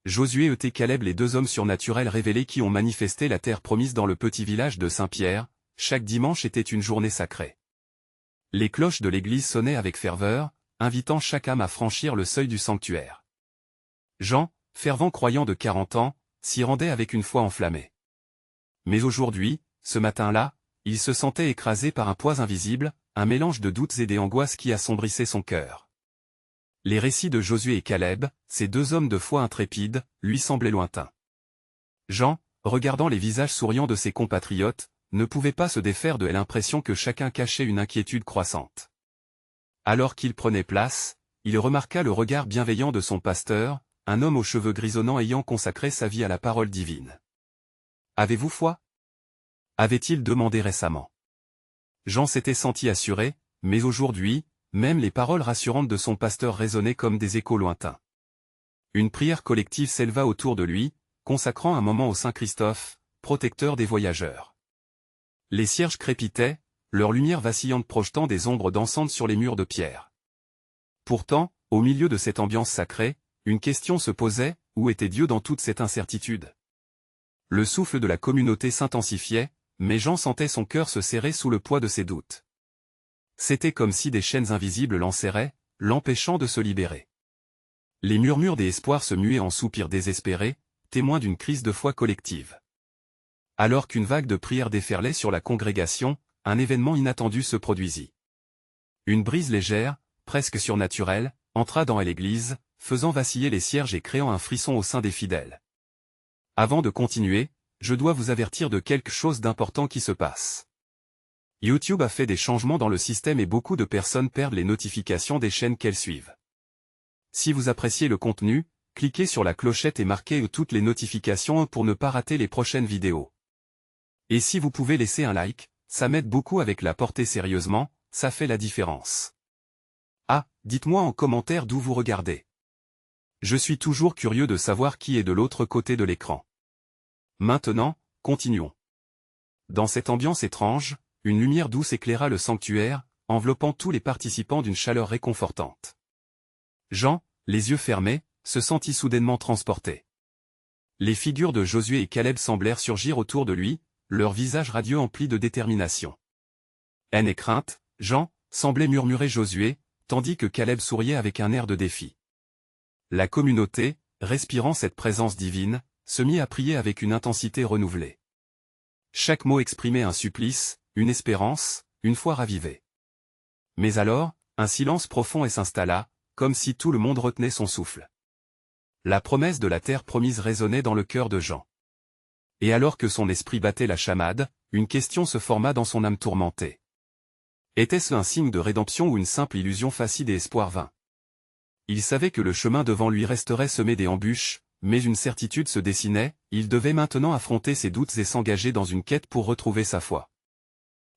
Josué et Caleb, les deux hommes surnaturels révélés qui ont manifesté la terre promise dans le petit village de Saint-Pierre, chaque dimanche était une journée sacrée. Les cloches de l'église sonnaient avec ferveur, invitant chaque âme à franchir le seuil du sanctuaire. Jean, fervent croyant de 40 ans, s'y rendait avec une foi enflammée. Mais aujourd'hui, ce matin-là, il se sentait écrasé par un poids invisible, un mélange de doutes et d'angoisses qui assombrissaient son cœur. Les récits de Josué et Caleb, ces deux hommes de foi intrépides, lui semblaient lointains. Jean, regardant les visages souriants de ses compatriotes, ne pouvait pas se défaire de l'impression que chacun cachait une inquiétude croissante. Alors qu'il prenait place, il remarqua le regard bienveillant de son pasteur, un homme aux cheveux grisonnants ayant consacré sa vie à la parole divine. « Avez-vous foi » avait-il demandé récemment. Jean s'était senti assuré, mais aujourd'hui, même les paroles rassurantes de son pasteur résonnaient comme des échos lointains. Une prière collective s'éleva autour de lui, consacrant un moment au Saint-Christophe, protecteur des voyageurs. Les cierges crépitaient, leur lumière vacillante projetant des ombres dansantes sur les murs de pierre. Pourtant, au milieu de cette ambiance sacrée, une question se posait, où était Dieu dans toute cette incertitude? Le souffle de la communauté s'intensifiait, mais Jean sentait son cœur se serrer sous le poids de ses doutes. C'était comme si des chaînes invisibles l'enserraient, l'empêchant de se libérer. Les murmures des espoirs se muaient en soupirs désespérés, témoins d'une crise de foi collective. Alors qu'une vague de prières déferlait sur la congrégation, un événement inattendu se produisit. Une brise légère, presque surnaturelle, entra dans l'église, faisant vaciller les cierges et créant un frisson au sein des fidèles. Avant de continuer, je dois vous avertir de quelque chose d'important qui se passe. YouTube a fait des changements dans le système et beaucoup de personnes perdent les notifications des chaînes qu'elles suivent. Si vous appréciez le contenu, cliquez sur la clochette et marquez toutes les notifications pour ne pas rater les prochaines vidéos. Et si vous pouvez laisser un like, ça m'aide beaucoup avec la portée sérieusement, ça fait la différence. Ah, dites-moi en commentaire d'où vous regardez. Je suis toujours curieux de savoir qui est de l'autre côté de l'écran. Maintenant, continuons. Dans cette ambiance étrange, une lumière douce éclaira le sanctuaire, enveloppant tous les participants d'une chaleur réconfortante. Jean, les yeux fermés, se sentit soudainement transporté. Les figures de Josué et Caleb semblèrent surgir autour de lui, leurs visages radieux emplis de détermination. Haine et crainte, Jean, semblait murmurer Josué, tandis que Caleb souriait avec un air de défi. La communauté, respirant cette présence divine, se mit à prier avec une intensité renouvelée. Chaque mot exprimait un supplice, une espérance, une foi ravivée. Mais alors, un silence profond s'installa, comme si tout le monde retenait son souffle. La promesse de la terre promise résonnait dans le cœur de Jean. Et alors que son esprit battait la chamade, une question se forma dans son âme tourmentée. Était-ce un signe de rédemption ou une simple illusion facile et espoir vain? Il savait que le chemin devant lui resterait semé d'embûches, mais une certitude se dessinait, il devait maintenant affronter ses doutes et s'engager dans une quête pour retrouver sa foi.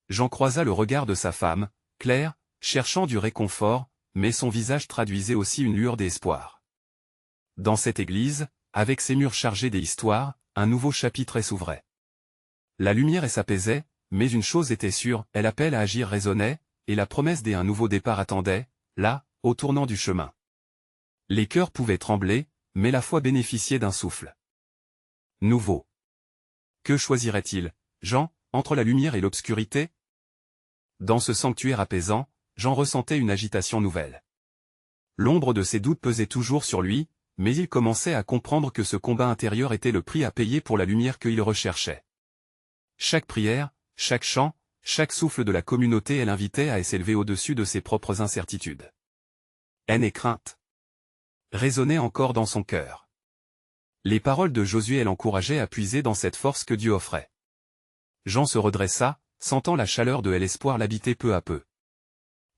Jean croisa le regard de sa femme, Claire, cherchant du réconfort, mais son visage traduisait aussi une lueur d'espoir. Dans cette église, avec ses murs chargés des histoires, un nouveau chapitre s'ouvrait. La lumière s'apaisait, mais une chose était sûre, l'appel à agir résonnait, et la promesse d'un nouveau départ attendait, là, au tournant du chemin. Les cœurs pouvaient trembler, mais la foi bénéficiait d'un souffle nouveau. Que choisirait-il, Jean, entre la lumière et l'obscurité? Dans ce sanctuaire apaisant, Jean ressentait une agitation nouvelle. L'ombre de ses doutes pesait toujours sur lui, mais il commençait à comprendre que ce combat intérieur était le prix à payer pour la lumière qu'il recherchait. Chaque prière, chaque chant, chaque souffle de la communauté l'invitait à s'élever au-dessus de ses propres incertitudes. Haine et crainte résonnaient encore dans son cœur. Les paroles de Josué l'encourageaient à puiser dans cette force que Dieu offrait. Jean se redressa, sentant la chaleur de l'espoir l'habiter peu à peu.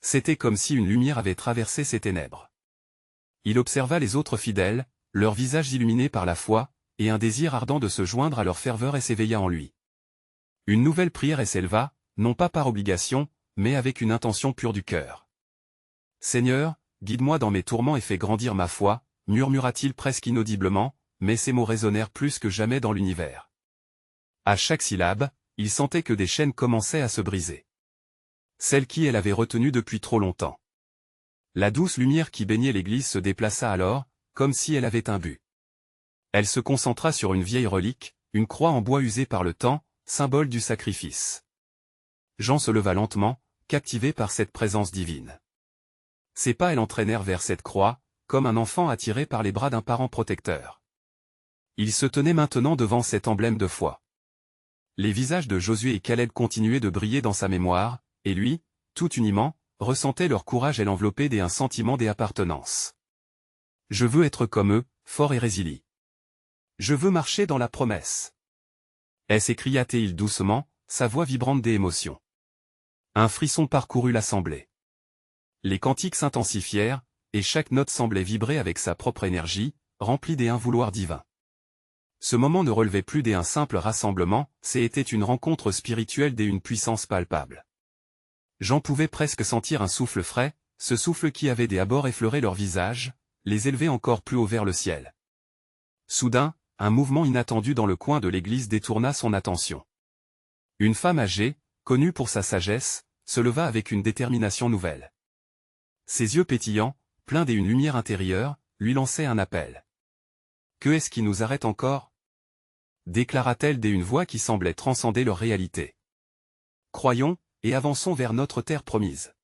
C'était comme si une lumière avait traversé ses ténèbres. Il observa les autres fidèles, leurs visages illuminés par la foi, et un désir ardent de se joindre à leur ferveur s'éveilla en lui. Une nouvelle prière s'éleva, non pas par obligation, mais avec une intention pure du cœur. « Seigneur, guide-moi dans mes tourments et fais grandir ma foi », murmura-t-il presque inaudiblement, mais ces mots résonnèrent plus que jamais dans l'univers. À chaque syllabe, il sentait que des chaînes commençaient à se briser. Celles qui elle avait retenues depuis trop longtemps. La douce lumière qui baignait l'église se déplaça alors, comme si elle avait un but. Elle se concentra sur une vieille relique, une croix en bois usée par le temps, symbole du sacrifice. Jean se leva lentement, captivé par cette présence divine. Ses pas l'entraînèrent vers cette croix, comme un enfant attiré par les bras d'un parent protecteur. Il se tenait maintenant devant cet emblème de foi. Les visages de Josué et Caleb continuaient de briller dans sa mémoire, et lui, tout uniment, ressentait leur courage et l'enveloppait d'un sentiment d'appartenance. Je veux être comme eux, fort et résilient. Je veux marcher dans la promesse. S'écria-t-il doucement, sa voix vibrante d'émotion. Un frisson parcourut l'assemblée. Les cantiques s'intensifièrent, et chaque note semblait vibrer avec sa propre énergie, remplie d'un vouloir divin. Ce moment ne relevait plus d'un simple rassemblement, c'était une rencontre spirituelle d'une puissance palpable. Jean pouvait presque sentir un souffle frais, ce souffle qui avait d'abord effleuré leurs visages, les élever encore plus haut vers le ciel. Soudain, un mouvement inattendu dans le coin de l'église détourna son attention. Une femme âgée, connue pour sa sagesse, se leva avec une détermination nouvelle. Ses yeux pétillants, pleins d'une lumière intérieure, lui lançaient un appel. « Que est-ce qui nous arrête encore » déclara-t-elle d'une voix qui semblait transcender leur réalité. « Croyons, et avançons vers notre terre promise. »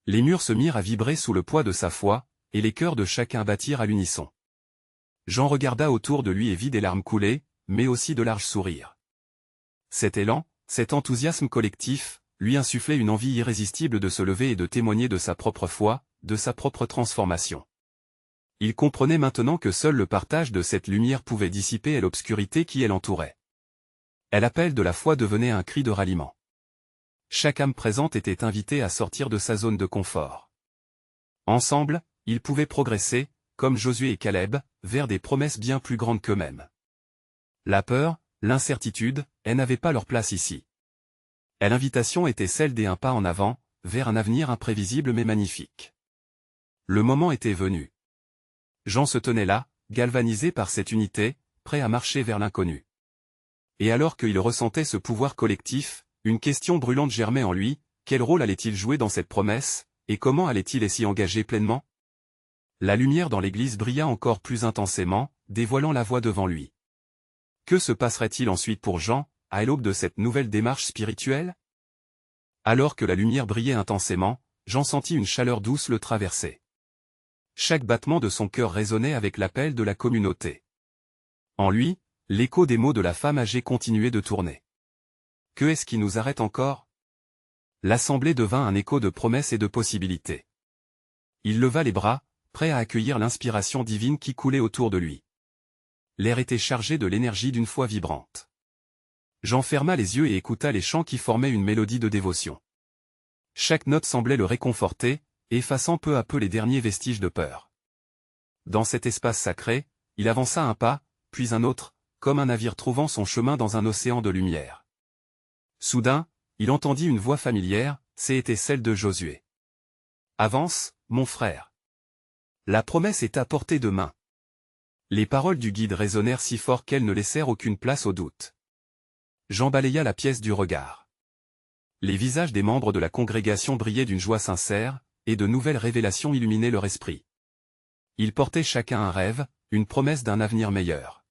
Les murs se mirent à vibrer sous le poids de sa foi, et les cœurs de chacun battirent à l'unisson. Jean regarda autour de lui et vit des larmes couler, mais aussi de larges sourires. Cet élan, cet enthousiasme collectif, lui insufflait une envie irrésistible de se lever et de témoigner de sa propre foi, de sa propre transformation. Il comprenait maintenant que seul le partage de cette lumière pouvait dissiper l'obscurité qui l'entourait. L'appel de la foi devenait un cri de ralliement. Chaque âme présente était invitée à sortir de sa zone de confort. Ensemble, ils pouvaient progresser, comme Josué et Caleb, vers des promesses bien plus grandes qu'eux-mêmes. La peur, l'incertitude, elles n'avaient pas leur place ici. L'invitation était celle d'un pas en avant, vers un avenir imprévisible mais magnifique. Le moment était venu. Jean se tenait là, galvanisé par cette unité, prêt à marcher vers l'inconnu. Et alors qu'il ressentait ce pouvoir collectif, une question brûlante germait en lui, quel rôle allait-il jouer dans cette promesse, et comment allait-il s'y engager pleinement? La lumière dans l'église brilla encore plus intensément, dévoilant la voie devant lui. Que se passerait-il ensuite pour Jean, à l'aube de cette nouvelle démarche spirituelle? Alors que la lumière brillait intensément, Jean sentit une chaleur douce le traverser. Chaque battement de son cœur résonnait avec l'appel de la communauté. En lui, l'écho des mots de la femme âgée continuait de tourner. Que est-ce qui nous arrête encore? L'assemblée devint un écho de promesses et de possibilités. Il leva les bras, prêt à accueillir l'inspiration divine qui coulait autour de lui. L'air était chargé de l'énergie d'une foi vibrante. Jean ferma les yeux et écouta les chants qui formaient une mélodie de dévotion. Chaque note semblait le réconforter, effaçant peu à peu les derniers vestiges de peur. Dans cet espace sacré, il avança un pas, puis un autre, comme un navire trouvant son chemin dans un océan de lumière. Soudain, il entendit une voix familière, c'était celle de Josué. « Avance, mon frère. La promesse est à portée de main. » Les paroles du guide résonnèrent si fort qu'elles ne laissèrent aucune place au doute. Jean balaya la pièce du regard. Les visages des membres de la congrégation brillaient d'une joie sincère, et de nouvelles révélations illuminaient leur esprit. Ils portaient chacun un rêve, une promesse d'un avenir meilleur.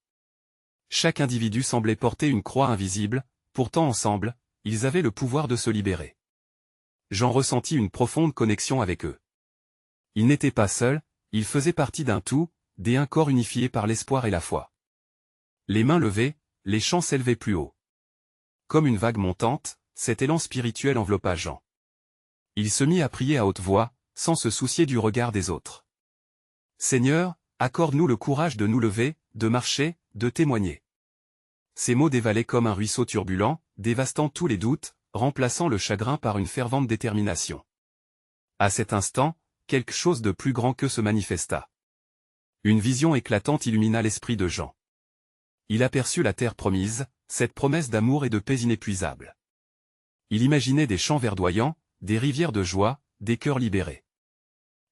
Chaque individu semblait porter une croix invisible, pourtant ensemble, ils avaient le pouvoir de se libérer. Jean ressentit une profonde connexion avec eux. Ils n'étaient pas seuls, ils faisaient partie d'un tout, d'un corps unifié par l'espoir et la foi. Les mains levées, les chants s'élevaient plus haut. Comme une vague montante, cet élan spirituel enveloppa Jean. Il se mit à prier à haute voix, sans se soucier du regard des autres. « Seigneur, accorde-nous le courage de nous lever, de marcher, de témoigner. » Ces mots dévalaient comme un ruisseau turbulent, dévastant tous les doutes, remplaçant le chagrin par une fervente détermination. À cet instant, quelque chose de plus grand qu'eux se manifesta. Une vision éclatante illumina l'esprit de Jean. Il aperçut la terre promise, cette promesse d'amour et de paix inépuisable. Il imaginait des champs verdoyants, des rivières de joie, des cœurs libérés.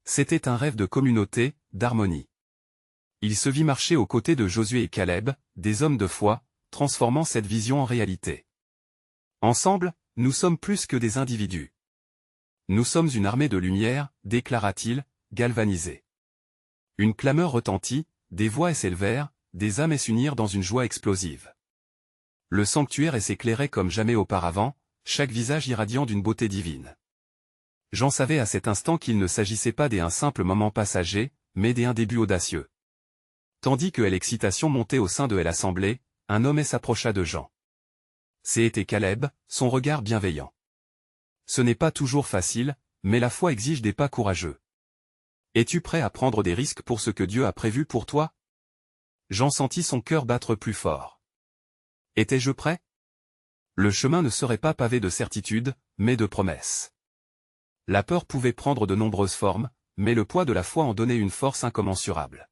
C'était un rêve de communauté, d'harmonie. Il se vit marcher aux côtés de Josué et Caleb, des hommes de foi, transformant cette vision en réalité. Ensemble, nous sommes plus que des individus. Nous sommes une armée de lumière, déclara-t-il, galvanisé. Une clameur retentit, des voix s'élevèrent, des âmes s'unirent dans une joie explosive. Le sanctuaire s'éclairait comme jamais auparavant, chaque visage irradiant d'une beauté divine. Jean savait à cet instant qu'il ne s'agissait pas d'un simple moment passager, mais d'un début audacieux. Tandis que l'excitation montait au sein de l'assemblée, un homme s'approcha de Jean. C'était Caleb, son regard bienveillant. Ce n'est pas toujours facile, mais la foi exige des pas courageux. Es-tu prêt à prendre des risques pour ce que Dieu a prévu pour toi? Jean sentit son cœur battre plus fort. Étais-je prêt? Le chemin ne serait pas pavé de certitudes, mais de promesses. La peur pouvait prendre de nombreuses formes, mais le poids de la foi en donnait une force incommensurable.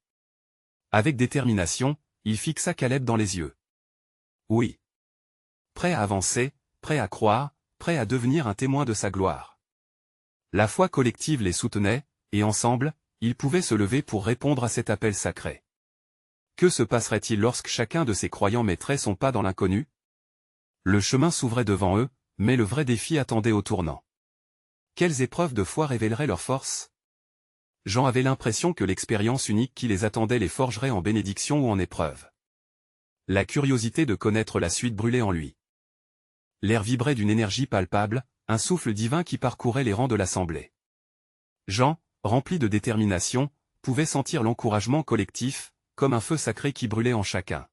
Avec détermination, il fixa Caleb dans les yeux. Oui. Prêt à avancer, prêt à croire, prêt à devenir un témoin de sa gloire. La foi collective les soutenait, et ensemble, ils pouvaient se lever pour répondre à cet appel sacré. Que se passerait-il lorsque chacun de ces croyants mettrait son pas dans l'inconnu? Le chemin s'ouvrait devant eux, mais le vrai défi attendait au tournant. Quelles épreuves de foi révéleraient leur force? Jean avait l'impression que l'expérience unique qui les attendait les forgerait en bénédiction ou en épreuve. La curiosité de connaître la suite brûlait en lui. L'air vibrait d'une énergie palpable, un souffle divin qui parcourait les rangs de l'assemblée. Jean, rempli de détermination, pouvait sentir l'encouragement collectif, comme un feu sacré qui brûlait en chacun.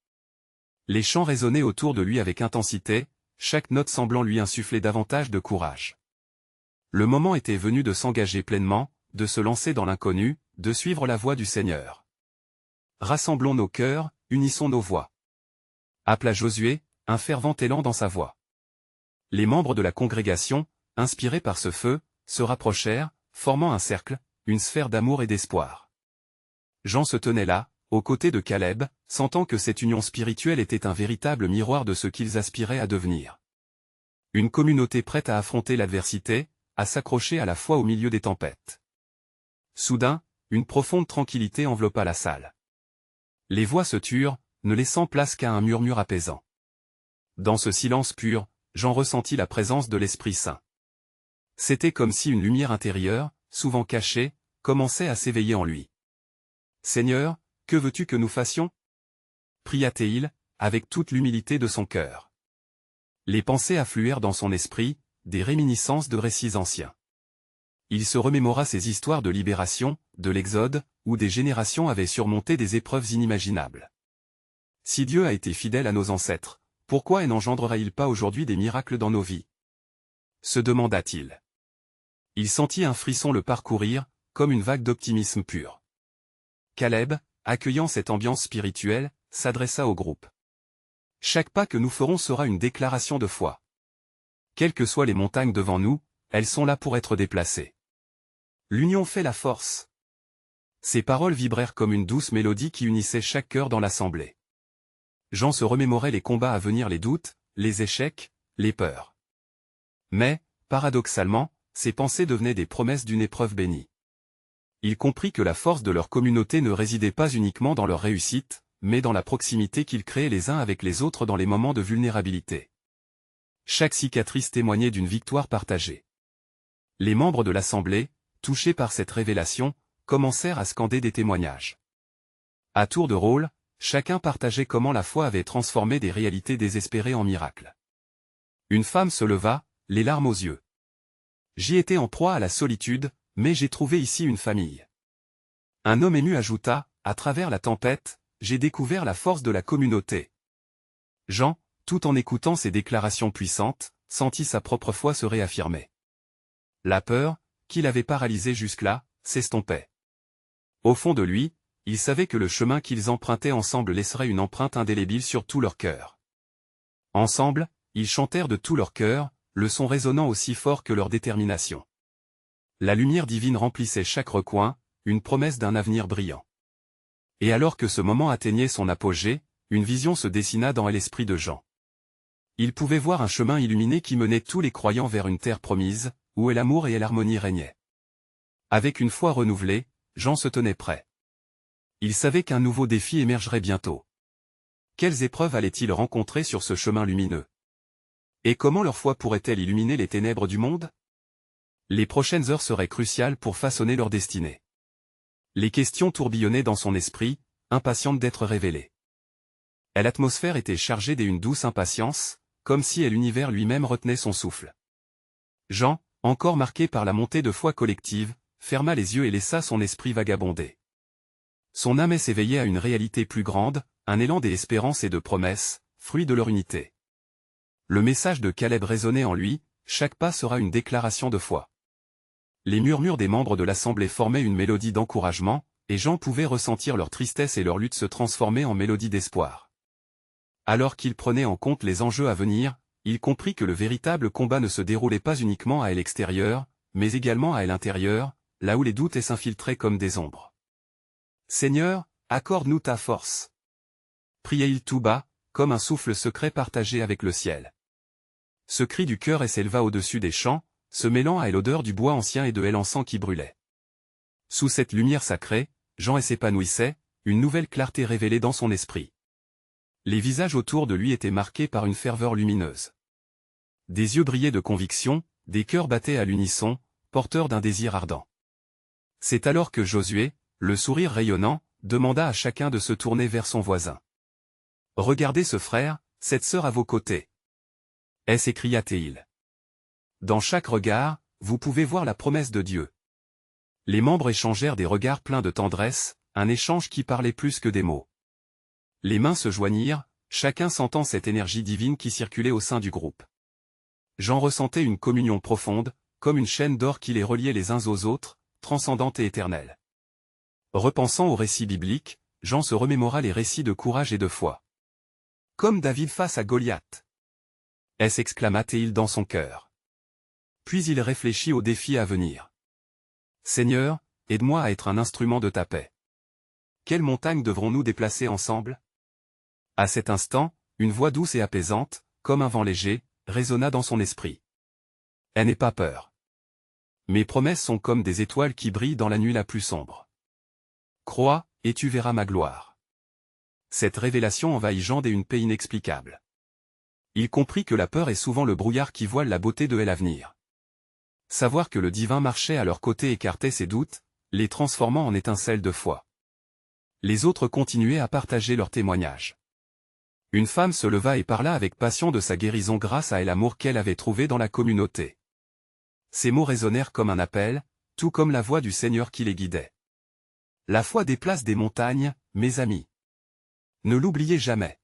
Les chants résonnaient autour de lui avec intensité, chaque note semblant lui insuffler davantage de courage. Le moment était venu de s'engager pleinement, de se lancer dans l'inconnu, de suivre la voie du Seigneur. Rassemblons nos cœurs, unissons nos voix. Appela Josué, un fervent élan dans sa voix. Les membres de la congrégation, inspirés par ce feu, se rapprochèrent, formant un cercle, une sphère d'amour et d'espoir. Jean se tenait là, aux côtés de Caleb, sentant que cette union spirituelle était un véritable miroir de ce qu'ils aspiraient à devenir. Une communauté prête à affronter l'adversité, à s'accrocher à la foi au milieu des tempêtes. Soudain, une profonde tranquillité enveloppa la salle. Les voix se turent, ne laissant place qu'à un murmure apaisant. Dans ce silence pur, Jean ressentit la présence de l'Esprit Saint. C'était comme si une lumière intérieure, souvent cachée, commençait à s'éveiller en lui. « Seigneur, que veux-tu que nous fassions » pria-t-il, avec toute l'humilité de son cœur. Les pensées affluèrent dans son esprit, des réminiscences de récits anciens. Il se remémora ces histoires de libération, de l'Exode, où des générations avaient surmonté des épreuves inimaginables. Si Dieu a été fidèle à nos ancêtres, pourquoi n'engendrera-t-il pas aujourd'hui des miracles dans nos vies? Se demanda-t-il. Il sentit un frisson le parcourir, comme une vague d'optimisme pur. Caleb, accueillant cette ambiance spirituelle, s'adressa au groupe. Chaque pas que nous ferons sera une déclaration de foi. Quelles que soient les montagnes devant nous, elles sont là pour être déplacées. L'union fait la force. Ces paroles vibrèrent comme une douce mélodie qui unissait chaque cœur dans l'assemblée. Jean se remémorait les combats à venir, les doutes, les échecs, les peurs. Mais, paradoxalement, ces pensées devenaient des promesses d'une épreuve bénie. Il comprit que la force de leur communauté ne résidait pas uniquement dans leur réussite, mais dans la proximité qu'ils créaient les uns avec les autres dans les moments de vulnérabilité. Chaque cicatrice témoignait d'une victoire partagée. Les membres de l'assemblée, touchés par cette révélation, commencèrent à scander des témoignages. À tour de rôle, chacun partageait comment la foi avait transformé des réalités désespérées en miracles. Une femme se leva, les larmes aux yeux. « J'y étais en proie à la solitude, mais j'ai trouvé ici une famille. » Un homme ému ajouta, « À travers la tempête, j'ai découvert la force de la communauté. » Jean, tout en écoutant ces déclarations puissantes, sentit sa propre foi se réaffirmer. La peur, qui l'avait paralysé jusque-là, s'estompait. Au fond de lui, il savait que le chemin qu'ils empruntaient ensemble laisserait une empreinte indélébile sur tout leur cœur. Ensemble, ils chantèrent de tout leur cœur, le son résonnant aussi fort que leur détermination. La lumière divine remplissait chaque recoin, une promesse d'un avenir brillant. Et alors que ce moment atteignait son apogée, une vision se dessina dans l'esprit de Jean. Il pouvait voir un chemin illuminé qui menait tous les croyants vers une terre promise, où l'amour et l'harmonie régnaient. Avec une foi renouvelée, Jean se tenait prêt. Il savait qu'un nouveau défi émergerait bientôt. Quelles épreuves allaient-ils rencontrer sur ce chemin lumineux? Et comment leur foi pourrait-elle illuminer les ténèbres du monde? Les prochaines heures seraient cruciales pour façonner leur destinée. Les questions tourbillonnaient dans son esprit, impatientes d'être révélées. L'atmosphère était chargée d'une douce impatience, comme si l'univers lui-même retenait son souffle. Jean, encore marqué par la montée de foi collective, ferma les yeux et laissa son esprit vagabonder. Son âme s'éveillait à une réalité plus grande, un élan d'espérance et de promesse, fruit de leur unité. Le message de Caleb résonnait en lui, chaque pas sera une déclaration de foi. Les murmures des membres de l'assemblée formaient une mélodie d'encouragement, et Jean pouvait ressentir leur tristesse et leur lutte se transformer en mélodie d'espoir. Alors qu'il prenait en compte les enjeux à venir, il comprit que le véritable combat ne se déroulait pas uniquement à l'extérieur, mais également à l'intérieur, là où les doutes s'infiltraient comme des ombres. « Seigneur, accorde-nous ta force !» priait-il tout bas, comme un souffle secret partagé avec le ciel. Ce cri du cœur s'éleva au-dessus des champs, se mêlant à l'odeur du bois ancien et de l'encens qui brûlait. Sous cette lumière sacrée, Jean s'épanouissait, une nouvelle clarté révélée dans son esprit. Les visages autour de lui étaient marqués par une ferveur lumineuse. Des yeux brillaient de conviction, des cœurs battaient à l'unisson, porteurs d'un désir ardent. C'est alors que Josué, le sourire rayonnant, demanda à chacun de se tourner vers son voisin. « Regardez ce frère, cette sœur à vos côtés. » s'écria-t-il. Dans chaque regard, vous pouvez voir la promesse de Dieu. Les membres échangèrent des regards pleins de tendresse, un échange qui parlait plus que des mots. Les mains se joignirent, chacun sentant cette énergie divine qui circulait au sein du groupe. Jean ressentait une communion profonde, comme une chaîne d'or qui les reliait les uns aux autres, transcendante et éternelle. Repensant aux récits bibliques, Jean se remémora les récits de courage et de foi. Comme David face à Goliath. S'exclama-t-il dans son cœur. Puis il réfléchit aux défis à venir. Seigneur, aide-moi à être un instrument de ta paix. Quelle montagne devrons-nous déplacer ensemble? À cet instant, une voix douce et apaisante, comme un vent léger, résonna dans son esprit. N'aie pas peur. Mes promesses sont comme des étoiles qui brillent dans la nuit la plus sombre. Crois, et tu verras ma gloire. Cette révélation envahit Jean d'une paix inexplicable. Il comprit que la peur est souvent le brouillard qui voile la beauté de l'avenir. Savoir que le divin marchait à leur côté écartait ses doutes, les transformant en étincelles de foi. Les autres continuaient à partager leurs témoignages. Une femme se leva et parla avec passion de sa guérison grâce à l'amour qu'elle avait trouvé dans la communauté. Ces mots résonnèrent comme un appel, tout comme la voix du Seigneur qui les guidait. La foi déplace des montagnes, mes amis. Ne l'oubliez jamais.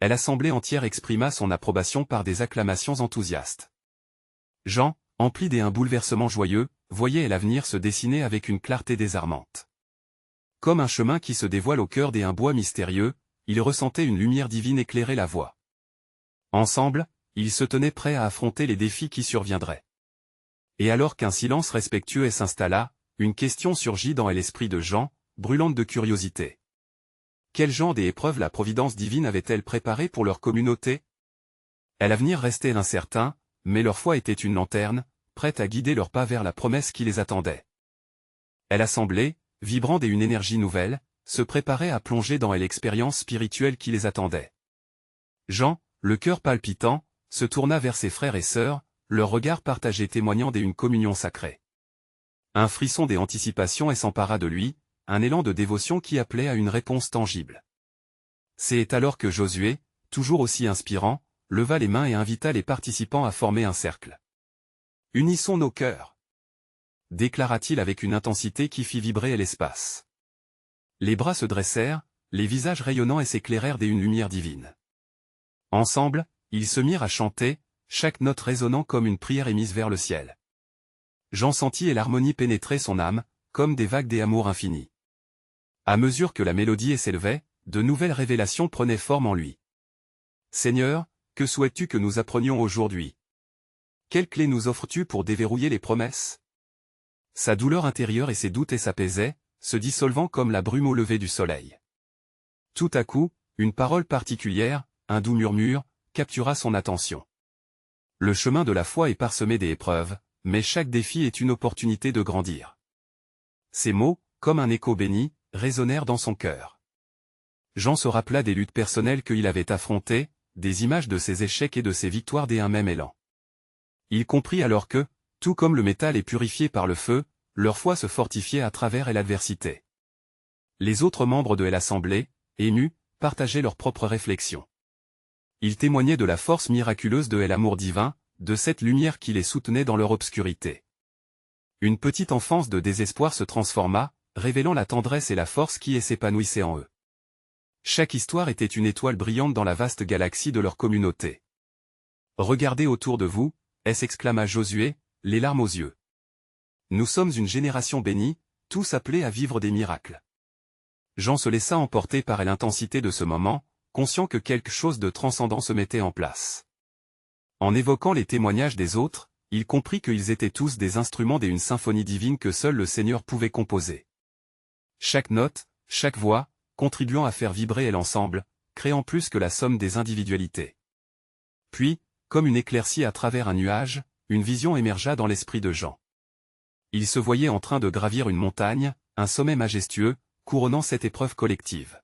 L'assemblée entière exprima son approbation par des acclamations enthousiastes. Jean, empli d'un bouleversement joyeux, voyait l'avenir se dessiner avec une clarté désarmante. Comme un chemin qui se dévoile au cœur d'un bois mystérieux, il ressentait une lumière divine éclairer la voie. Ensemble, ils se tenaient prêts à affronter les défis qui surviendraient. Et alors qu'un silence respectueux s'installa, une question surgit dans l'esprit de Jean, brûlante de curiosité. Quel genre d'épreuves la providence divine avait-elle préparé pour leur communauté? L'avenir restait incertain, mais leur foi était une lanterne, prête à guider leurs pas vers la promesse qui les attendait. L'assemblée, vibrant d'une énergie nouvelle, se préparait à plonger dans l'expérience spirituelle qui les attendait. Jean, le cœur palpitant, se tourna vers ses frères et sœurs, leurs regards partagés témoignant d'une communion sacrée. Un frisson des anticipations s'empara de lui, un élan de dévotion qui appelait à une réponse tangible. C'est alors que Josué, toujours aussi inspirant, leva les mains et invita les participants à former un cercle. « Unissons nos cœurs !» déclara-t-il avec une intensité qui fit vibrer l'espace. Les bras se dressèrent, les visages rayonnants s'éclairèrent d'une lumière divine. Ensemble, ils se mirent à chanter, chaque note résonnant comme une prière émise vers le ciel. Jean sentit l'harmonie pénétrer son âme, comme des vagues d'amour infini. À mesure que la mélodie s'élevait, de nouvelles révélations prenaient forme en lui. « Seigneur, que souhaites-tu que nous apprenions aujourd'hui? Quelle clé nous offres-tu pour déverrouiller les promesses ?» Sa douleur intérieure et ses doutes s'apaisaient, se dissolvant comme la brume au lever du soleil. Tout à coup, une parole particulière, un doux murmure, captura son attention. Le chemin de la foi est parsemé d'épreuves, mais chaque défi est une opportunité de grandir. Ces mots, comme un écho béni, résonnèrent dans son cœur. Jean se rappela des luttes personnelles qu'il avait affrontées, des images de ses échecs et de ses victoires d'un même élan. Il comprit alors que, tout comme le métal est purifié par le feu, leur foi se fortifiait à travers l'adversité. Les autres membres de l'assemblée, émus, partageaient leurs propres réflexions. Ils témoignaient de la force miraculeuse de l'amour divin, de cette lumière qui les soutenait dans leur obscurité. Une petite enfance de désespoir se transforma, révélant la tendresse et la force qui s'épanouissaient en eux. Chaque histoire était une étoile brillante dans la vaste galaxie de leur communauté. « Regardez autour de vous » s'exclama Josué, les larmes aux yeux. « Nous sommes une génération bénie, tous appelés à vivre des miracles. » Jean se laissa emporter par l'intensité de ce moment, conscient que quelque chose de transcendant se mettait en place. En évoquant les témoignages des autres, il comprit qu'ils étaient tous des instruments d'une symphonie divine que seul le Seigneur pouvait composer. Chaque note, chaque voix, contribuant à faire vibrer l'ensemble, créant plus que la somme des individualités. Puis, comme une éclaircie à travers un nuage, une vision émergea dans l'esprit de Jean. Il se voyait en train de gravir une montagne, un sommet majestueux, couronnant cette épreuve collective.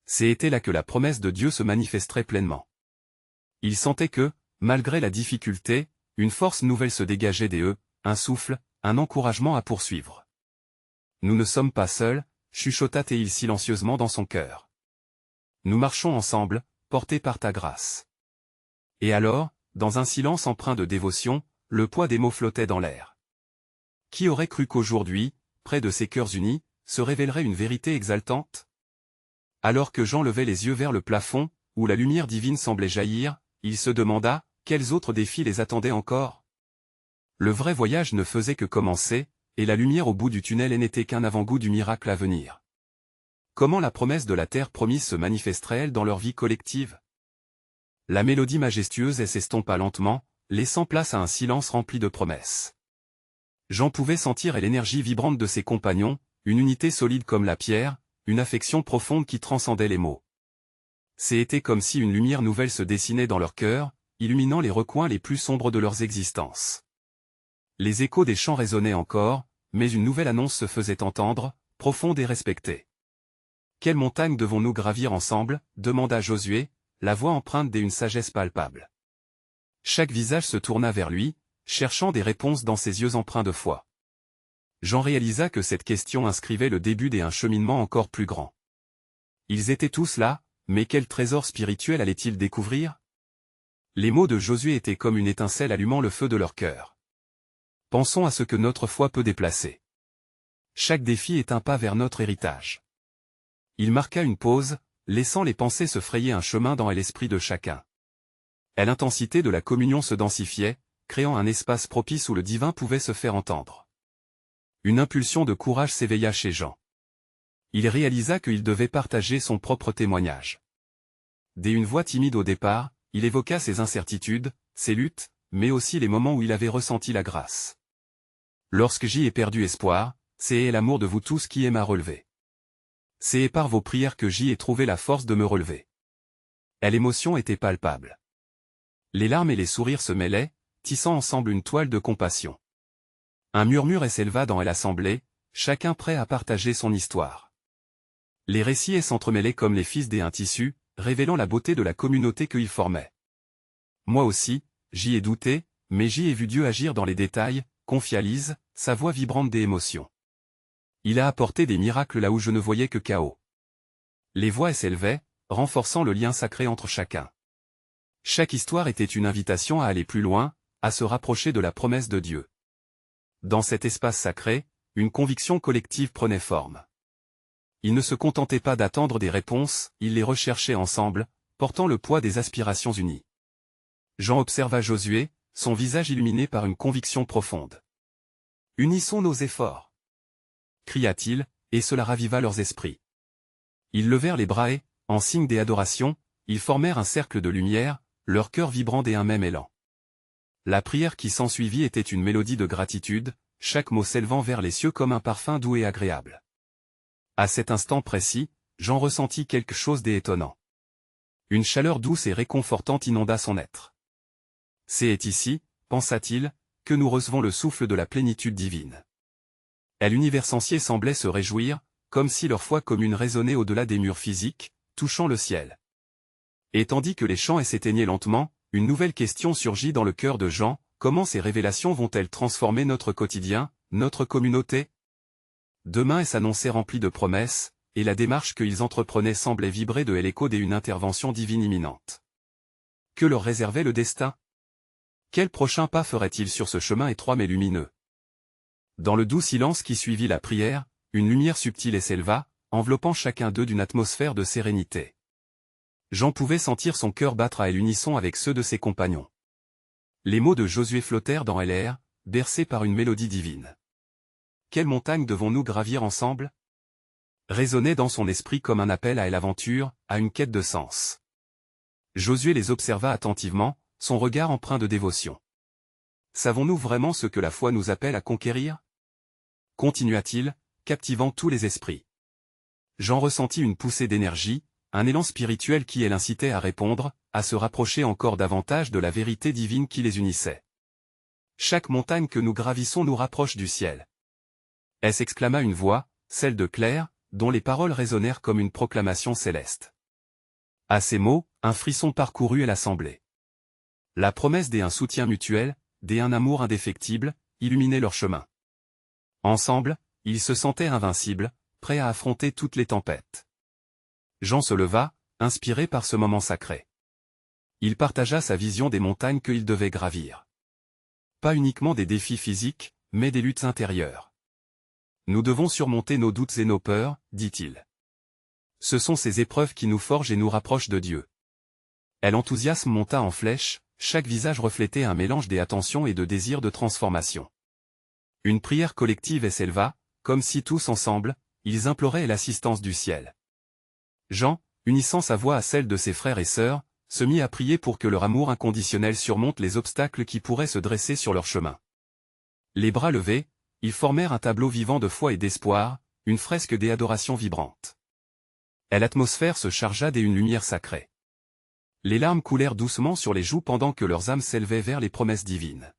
C'était là que la promesse de Dieu se manifesterait pleinement. Il sentait que, malgré la difficulté, une force nouvelle se dégageait d'eux, un souffle, un encouragement à poursuivre. « Nous ne sommes pas seuls », chuchota-t-il silencieusement dans son cœur. « Nous marchons ensemble, portés par ta grâce. » Et alors, dans un silence empreint de dévotion, le poids des mots flottait dans l'air. Qui aurait cru qu'aujourd'hui, près de ces cœurs unis, se révélerait une vérité exaltante? Alors que Jean levait les yeux vers le plafond, où la lumière divine semblait jaillir, il se demanda, quels autres défis les attendaient encore? Le vrai voyage ne faisait que commencer, et la lumière au bout du tunnel n'était qu'un avant-goût du miracle à venir. Comment la promesse de la terre promise se manifesterait-elle dans leur vie collective? La mélodie majestueuse s'estompa lentement, laissant place à un silence rempli de promesses. Jean pouvait sentir l'énergie vibrante de ses compagnons, une unité solide comme la pierre, une affection profonde qui transcendait les mots. C'était comme si une lumière nouvelle se dessinait dans leur cœur, illuminant les recoins les plus sombres de leurs existences. Les échos des chants résonnaient encore, mais une nouvelle annonce se faisait entendre, profonde et respectée. « Quelle montagne devons-nous gravir ensemble ?» demanda Josué, la voix empreinte d'une sagesse palpable. Chaque visage se tourna vers lui, cherchant des réponses dans ses yeux empreints de foi. Jean réalisa que cette question inscrivait le début d'un cheminement encore plus grand. Ils étaient tous là, mais quel trésor spirituel allaient-ils découvrir? Les mots de Josué étaient comme une étincelle allumant le feu de leur cœur. Pensons à ce que notre foi peut déplacer. Chaque défi est un pas vers notre héritage. Il marqua une pause, laissant les pensées se frayer un chemin dans l'esprit de chacun. Et l'intensité de la communion se densifiait, créant un espace propice où le divin pouvait se faire entendre. Une impulsion de courage s'éveilla chez Jean. Il réalisa qu'il devait partager son propre témoignage. Dès une voix timide au départ, il évoqua ses incertitudes, ses luttes, mais aussi les moments où il avait ressenti la grâce. Lorsque j'y ai perdu espoir, c'est l'amour de vous tous qui m'a relevé. C'est par vos prières que j'y ai trouvé la force de me relever. Et l'émotion était palpable. Les larmes et les sourires se mêlaient, tissant ensemble une toile de compassion. Un murmure s'éleva dans l'assemblée, chacun prêt à partager son histoire. Les récits s'entremêlaient comme les fils d'un tissu, révélant la beauté de la communauté qu'ils formaient. Moi aussi, j'y ai douté, mais j'y ai vu Dieu agir dans les détails, confia Lise, sa voix vibrante d'émotion. Il a apporté des miracles là où je ne voyais que chaos. Les voix s'élevaient, renforçant le lien sacré entre chacun. Chaque histoire était une invitation à aller plus loin, à se rapprocher de la promesse de Dieu. Dans cet espace sacré, une conviction collective prenait forme. Ils ne se contentaient pas d'attendre des réponses, ils les recherchaient ensemble, portant le poids des aspirations unies. Jean observa Josué, son visage illuminé par une conviction profonde. « Unissons nos efforts !» cria-t-il, et cela raviva leurs esprits. Ils levèrent les bras et, en signe d'adoration, ils formèrent un cercle de lumière, leur cœur vibrant d'un même élan. La prière qui s'ensuivit était une mélodie de gratitude, chaque mot s'élevant vers les cieux comme un parfum doux et agréable. À cet instant précis, Jean ressentit quelque chose d'étonnant. Une chaleur douce et réconfortante inonda son être. C'est ici, pensa-t-il, que nous recevons le souffle de la plénitude divine. Et l'univers entier semblait se réjouir, comme si leur foi commune résonnait au-delà des murs physiques, touchant le ciel. Et tandis que les chants s'éteignaient lentement, une nouvelle question surgit dans le cœur de Jean, comment ces révélations vont-elles transformer notre quotidien, notre communauté? Demain s'annonçait rempli de promesses, et la démarche qu'ils entreprenaient semblait vibrer de l'écho d'une intervention divine imminente. Que leur réservait le destin? Quel prochain pas ferait-il sur ce chemin étroit mais lumineux? Dans le doux silence qui suivit la prière, une lumière subtile s'éleva, enveloppant chacun d'eux d'une atmosphère de sérénité. Jean pouvait sentir son cœur battre à l'unisson avec ceux de ses compagnons. Les mots de Josué flottèrent dans l'air, bercés par une mélodie divine. Quelle montagne devons-nous gravir ensemble? Résonnait dans son esprit comme un appel à l'aventure, à une quête de sens. Josué les observa attentivement, son regard empreint de dévotion. Savons-nous vraiment ce que la foi nous appelle à conquérir? Continua-t-il, captivant tous les esprits. Jean ressentit une poussée d'énergie, un élan spirituel qui l'incitait à répondre, à se rapprocher encore davantage de la vérité divine qui les unissait. Chaque montagne que nous gravissons nous rapproche du ciel. S'exclama une voix, celle de Claire, dont les paroles résonnèrent comme une proclamation céleste. À ces mots, un frisson parcourut l'assemblée. La promesse d'un soutien mutuel, d'un amour indéfectible, illuminait leur chemin. Ensemble, ils se sentaient invincibles, prêts à affronter toutes les tempêtes. Jean se leva, inspiré par ce moment sacré. Il partagea sa vision des montagnes qu'il devait gravir. Pas uniquement des défis physiques, mais des luttes intérieures. Nous devons surmonter nos doutes et nos peurs, dit-il. Ce sont ces épreuves qui nous forgent et nous rapprochent de Dieu. L'enthousiasme monta en flèche, chaque visage reflétait un mélange d'attention et de désir de transformation. Une prière collective s'éleva, comme si tous ensemble, ils imploraient l'assistance du ciel. Jean, unissant sa voix à celle de ses frères et sœurs, se mit à prier pour que leur amour inconditionnel surmonte les obstacles qui pourraient se dresser sur leur chemin. Les bras levés, ils formèrent un tableau vivant de foi et d'espoir, une fresque d'adoration vibrante. L'atmosphère se chargea d'une lumière sacrée. Les larmes coulèrent doucement sur les joues pendant que leurs âmes s'élevaient vers les promesses divines.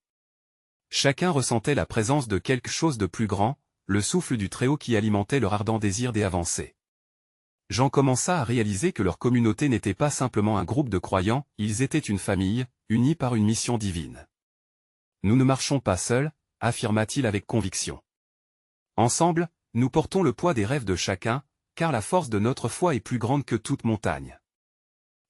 Chacun ressentait la présence de quelque chose de plus grand, le souffle du Très-Haut qui alimentait leur ardent désir d'avancer. Jean commença à réaliser que leur communauté n'était pas simplement un groupe de croyants, ils étaient une famille, unis par une mission divine. Nous ne marchons pas seuls, affirma-t-il avec conviction. Ensemble, nous portons le poids des rêves de chacun, car la force de notre foi est plus grande que toute montagne.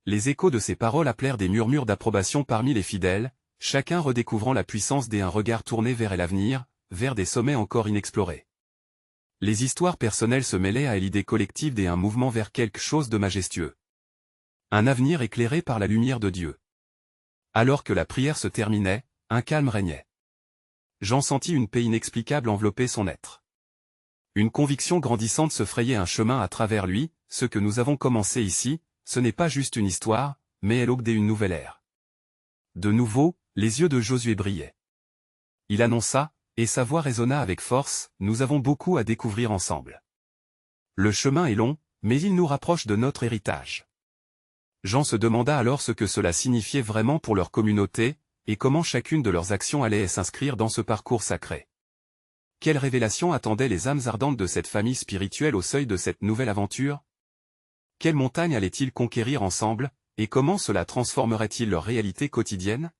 Les échos de ces paroles appelèrent des murmures d'approbation parmi les fidèles, chacun redécouvrant la puissance d'un regard tourné vers l'avenir, vers des sommets encore inexplorés. Les histoires personnelles se mêlaient à l'idée collective d'un mouvement vers quelque chose de majestueux. Un avenir éclairé par la lumière de Dieu. Alors que la prière se terminait, un calme régnait. Jean sentit une paix inexplicable envelopper son être. Une conviction grandissante se frayait un chemin à travers lui, ce que nous avons commencé ici, ce n'est pas juste une histoire, mais elle augure une nouvelle ère. De nouveau, les yeux de Josué brillaient. Il annonça, et sa voix résonna avec force, nous avons beaucoup à découvrir ensemble. Le chemin est long, mais il nous rapproche de notre héritage. Jean se demanda alors ce que cela signifiait vraiment pour leur communauté, et comment chacune de leurs actions allait s'inscrire dans ce parcours sacré. Quelle révélation attendaient les âmes ardentes de cette famille spirituelle au seuil de cette nouvelle aventure? Quelle montagne allaient-ils conquérir ensemble, et comment cela transformerait-il leur réalité quotidienne?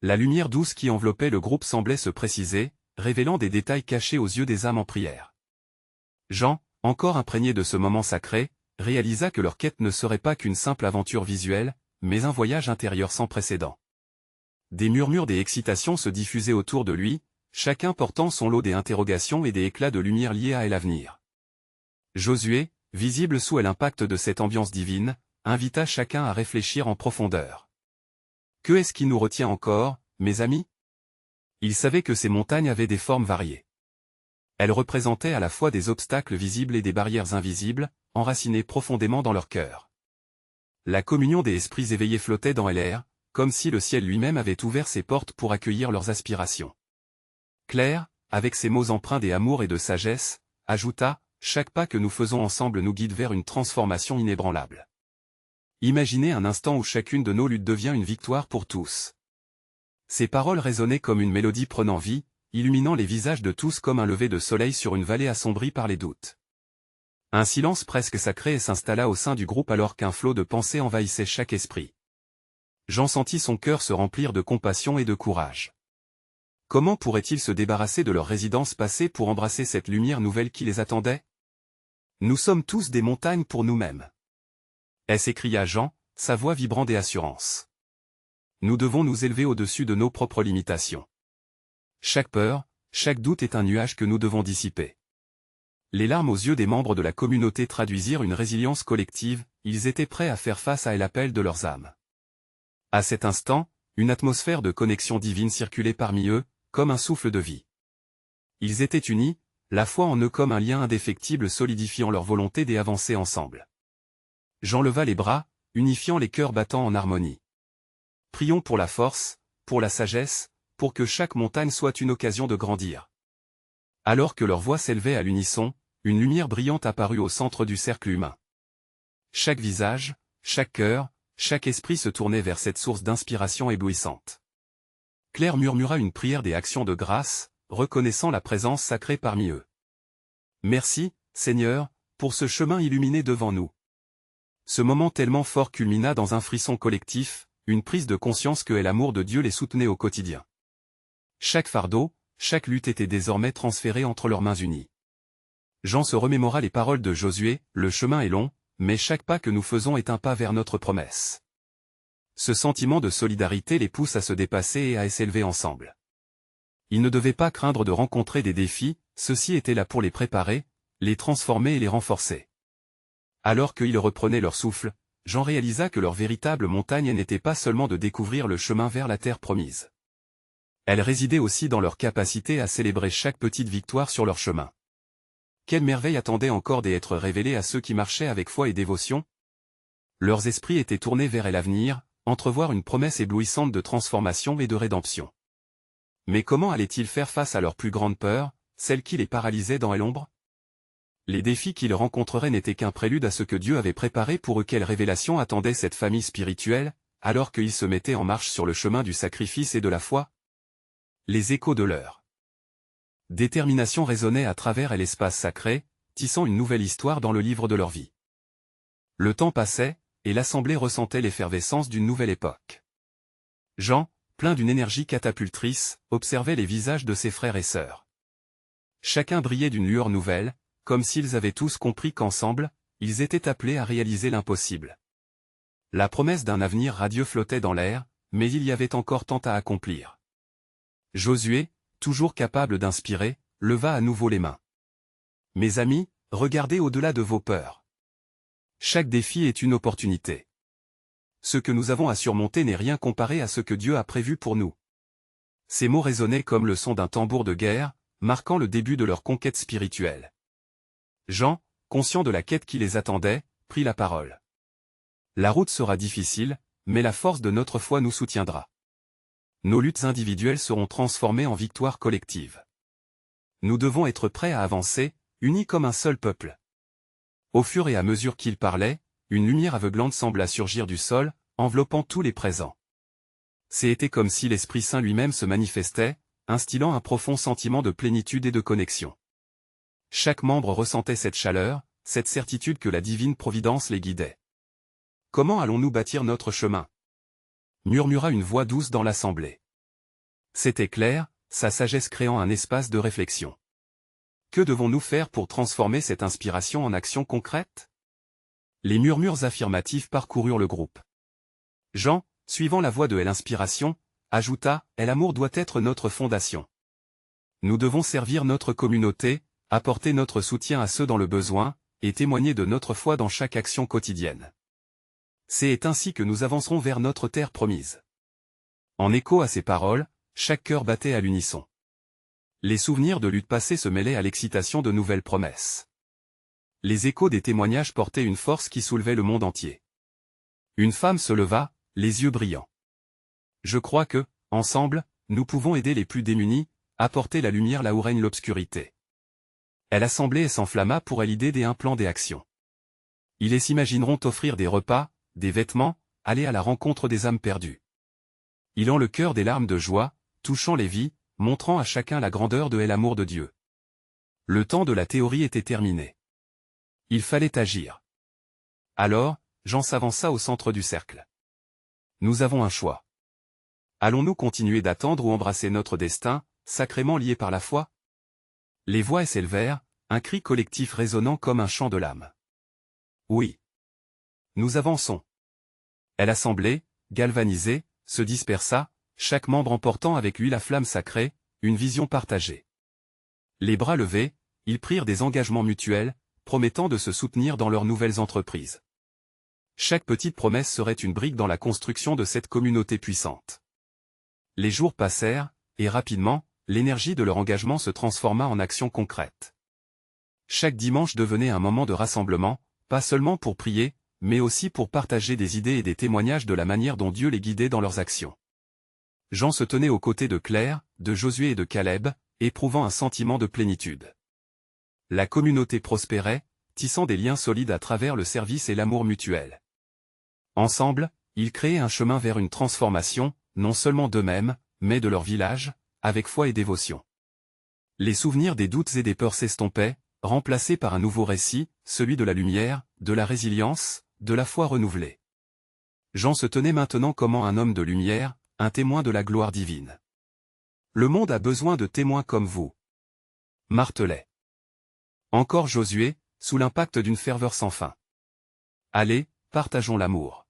La lumière douce qui enveloppait le groupe semblait se préciser, révélant des détails cachés aux yeux des âmes en prière. Jean, encore imprégné de ce moment sacré, réalisa que leur quête ne serait pas qu'une simple aventure visuelle, mais un voyage intérieur sans précédent. Des murmures d'excitation se diffusaient autour de lui, chacun portant son lot d'interrogations et des éclats de lumière liés à l'avenir. Josué, visible sous l'impact de cette ambiance divine, invita chacun à réfléchir en profondeur. Que est-ce qui nous retient encore, mes amis? Il savait que ces montagnes avaient des formes variées. Elles représentaient à la fois des obstacles visibles et des barrières invisibles, enracinées profondément dans leur cœur. La communion des esprits éveillés flottait dans l'air, comme si le ciel lui-même avait ouvert ses portes pour accueillir leurs aspirations. Claire, avec ses mots empreints d'amour et de sagesse, ajouta, « Chaque pas que nous faisons ensemble nous guide vers une transformation inébranlable. » Imaginez un instant où chacune de nos luttes devient une victoire pour tous. Ces paroles résonnaient comme une mélodie prenant vie, illuminant les visages de tous comme un lever de soleil sur une vallée assombrie par les doutes. Un silence presque sacré s'installa au sein du groupe alors qu'un flot de pensées envahissait chaque esprit. Jean sentit son cœur se remplir de compassion et de courage. Comment pourraient-ils se débarrasser de leur résidence passée pour embrasser cette lumière nouvelle qui les attendait? Nous sommes tous des montagnes pour nous-mêmes. S'écria Jean, sa voix vibrant d'assurance. Nous devons nous élever au-dessus de nos propres limitations. Chaque peur, chaque doute est un nuage que nous devons dissiper. Les larmes aux yeux des membres de la communauté traduisirent une résilience collective, ils étaient prêts à faire face à l'appel de leurs âmes. À cet instant, une atmosphère de connexion divine circulait parmi eux, comme un souffle de vie. Ils étaient unis, la foi en eux comme un lien indéfectible solidifiant leur volonté d'avancer ensemble. Jean leva les bras, unifiant les cœurs battant en harmonie. Prions pour la force, pour la sagesse, pour que chaque montagne soit une occasion de grandir. Alors que leurs voix s'élevaient à l'unisson, une lumière brillante apparut au centre du cercle humain. Chaque visage, chaque cœur, chaque esprit se tournait vers cette source d'inspiration éblouissante. Claire murmura une prière des actions de grâce, reconnaissant la présence sacrée parmi eux. Merci, Seigneur, pour ce chemin illuminé devant nous. Ce moment tellement fort culmina dans un frisson collectif, une prise de conscience que l'amour de Dieu les soutenait au quotidien. Chaque fardeau, chaque lutte était désormais transférée entre leurs mains unies. Jean se remémora les paroles de Josué, le chemin est long, mais chaque pas que nous faisons est un pas vers notre promesse. Ce sentiment de solidarité les pousse à se dépasser et à s'élever ensemble. Ils ne devaient pas craindre de rencontrer des défis, ceux-ci étaient là pour les préparer, les transformer et les renforcer. Alors qu'ils reprenaient leur souffle, Jean réalisa que leur véritable montagne n'était pas seulement de découvrir le chemin vers la terre promise. Elle résidait aussi dans leur capacité à célébrer chaque petite victoire sur leur chemin. Quelle merveille attendait encore d'être révélée à ceux qui marchaient avec foi et dévotion? Leurs esprits étaient tournés vers l'avenir, entrevoir une promesse éblouissante de transformation et de rédemption. Mais comment allaient-ils faire face à leur plus grande peur, celle qui les paralysait dans l'ombre? Les défis qu'ils rencontreraient n'étaient qu'un prélude à ce que Dieu avait préparé pour eux. Quelle révélation attendait cette famille spirituelle, alors qu'ils se mettaient en marche sur le chemin du sacrifice et de la foi? Les échos de leur détermination résonnaient à travers l'espace sacré, tissant une nouvelle histoire dans le livre de leur vie. Le temps passait, et l'assemblée ressentait l'effervescence d'une nouvelle époque. Jean, plein d'une énergie catapultrice, observait les visages de ses frères et sœurs. Chacun brillait d'une lueur nouvelle, comme s'ils avaient tous compris qu'ensemble, ils étaient appelés à réaliser l'impossible. La promesse d'un avenir radieux flottait dans l'air, mais il y avait encore tant à accomplir. Josué, toujours capable d'inspirer, leva à nouveau les mains. Mes amis, regardez au-delà de vos peurs. Chaque défi est une opportunité. Ce que nous avons à surmonter n'est rien comparé à ce que Dieu a prévu pour nous. Ces mots résonnaient comme le son d'un tambour de guerre, marquant le début de leur conquête spirituelle. Jean, conscient de la quête qui les attendait, prit la parole. La route sera difficile, mais la force de notre foi nous soutiendra. Nos luttes individuelles seront transformées en victoires collectives. Nous devons être prêts à avancer, unis comme un seul peuple. Au fur et à mesure qu'il parlait, une lumière aveuglante sembla surgir du sol, enveloppant tous les présents. C'était comme si l'Esprit Saint lui-même se manifestait, instillant un profond sentiment de plénitude et de connexion. Chaque membre ressentait cette chaleur, cette certitude que la divine providence les guidait. Comment allons-nous bâtir notre chemin? Murmura une voix douce dans l'assemblée. C'était clair, sa sagesse créant un espace de réflexion. Que devons-nous faire pour transformer cette inspiration en action concrète? Les murmures affirmatifs parcoururent le groupe. Jean, suivant la voie de l'inspiration, ajouta « L'amour doit être notre fondation. Nous devons servir notre communauté, apporter notre soutien à ceux dans le besoin, et témoigner de notre foi dans chaque action quotidienne. C'est ainsi que nous avancerons vers notre terre promise. » En écho à ces paroles, chaque cœur battait à l'unisson. Les souvenirs de luttes passées se mêlaient à l'excitation de nouvelles promesses. Les échos des témoignages portaient une force qui soulevait le monde entier. Une femme se leva, les yeux brillants. Je crois que, ensemble, nous pouvons aider les plus démunis, apporter la lumière là où règne l'obscurité. Elle assemblée et s'enflamma pour l'idée d'un plan d'action. Ils s'imagineront offrir des repas, des vêtements, aller à la rencontre des âmes perdues. Il en le cœur des larmes de joie, touchant les vies, montrant à chacun la grandeur de l'amour de Dieu. Le temps de la théorie était terminé. Il fallait agir. Alors, Jean s'avança au centre du cercle. Nous avons un choix. Allons-nous continuer d'attendre ou embrasser notre destin, sacrément lié par la foi? Les voix s'élevèrent, un cri collectif résonnant comme un chant de l'âme. Oui. Nous avançons. Elle assemblée, galvanisée, se dispersa, chaque membre emportant avec lui la flamme sacrée, une vision partagée. Les bras levés, ils prirent des engagements mutuels, promettant de se soutenir dans leurs nouvelles entreprises. Chaque petite promesse serait une brique dans la construction de cette communauté puissante. Les jours passèrent, et rapidement, l'énergie de leur engagement se transforma en action concrète. Chaque dimanche devenait un moment de rassemblement, pas seulement pour prier, mais aussi pour partager des idées et des témoignages de la manière dont Dieu les guidait dans leurs actions. Jean se tenait aux côtés de Claire, de Josué et de Caleb, éprouvant un sentiment de plénitude. La communauté prospérait, tissant des liens solides à travers le service et l'amour mutuel. Ensemble, ils créaient un chemin vers une transformation, non seulement d'eux-mêmes, mais de leur village, avec foi et dévotion. Les souvenirs des doutes et des peurs s'estompaient, remplacés par un nouveau récit, celui de la lumière, de la résilience, de la foi renouvelée. Jean se tenait maintenant comme un homme de lumière, un témoin de la gloire divine. Le monde a besoin de témoins comme vous. Martelait. Encore Josué, sous l'impact d'une ferveur sans fin. Allez, partageons l'amour.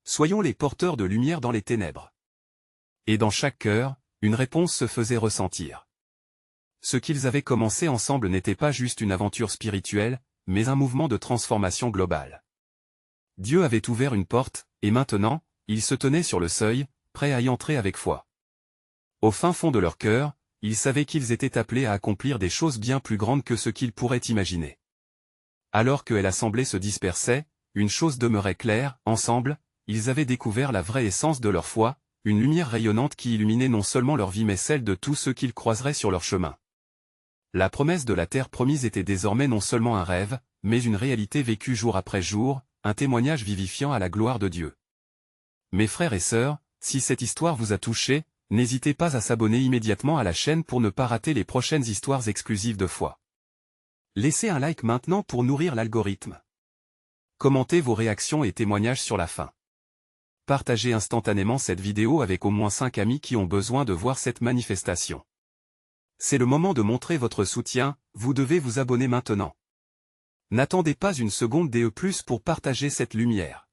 Soyons les porteurs de lumière dans les ténèbres. Et dans chaque cœur, une réponse se faisait ressentir. Ce qu'ils avaient commencé ensemble n'était pas juste une aventure spirituelle, mais un mouvement de transformation globale. Dieu avait ouvert une porte, et maintenant, ils se tenaient sur le seuil, prêts à y entrer avec foi. Au fin fond de leur cœur, ils savaient qu'ils étaient appelés à accomplir des choses bien plus grandes que ce qu'ils pourraient imaginer. Alors que l'assemblée se dispersait, une chose demeurait claire, ensemble, ils avaient découvert la vraie essence de leur foi, une lumière rayonnante qui illuminait non seulement leur vie mais celle de tous ceux qu'ils croiseraient sur leur chemin. La promesse de la terre promise était désormais non seulement un rêve, mais une réalité vécue jour après jour, un témoignage vivifiant à la gloire de Dieu. Mes frères et sœurs, si cette histoire vous a touché, n'hésitez pas à s'abonner immédiatement à la chaîne pour ne pas rater les prochaines histoires exclusives de foi. Laissez un like maintenant pour nourrir l'algorithme. Commentez vos réactions et témoignages sur la fin. Partagez instantanément cette vidéo avec au moins 5 amis qui ont besoin de voir cette manifestation. C'est le moment de montrer votre soutien, vous devez vous abonner maintenant. N'attendez pas une seconde DE+ pour partager cette lumière.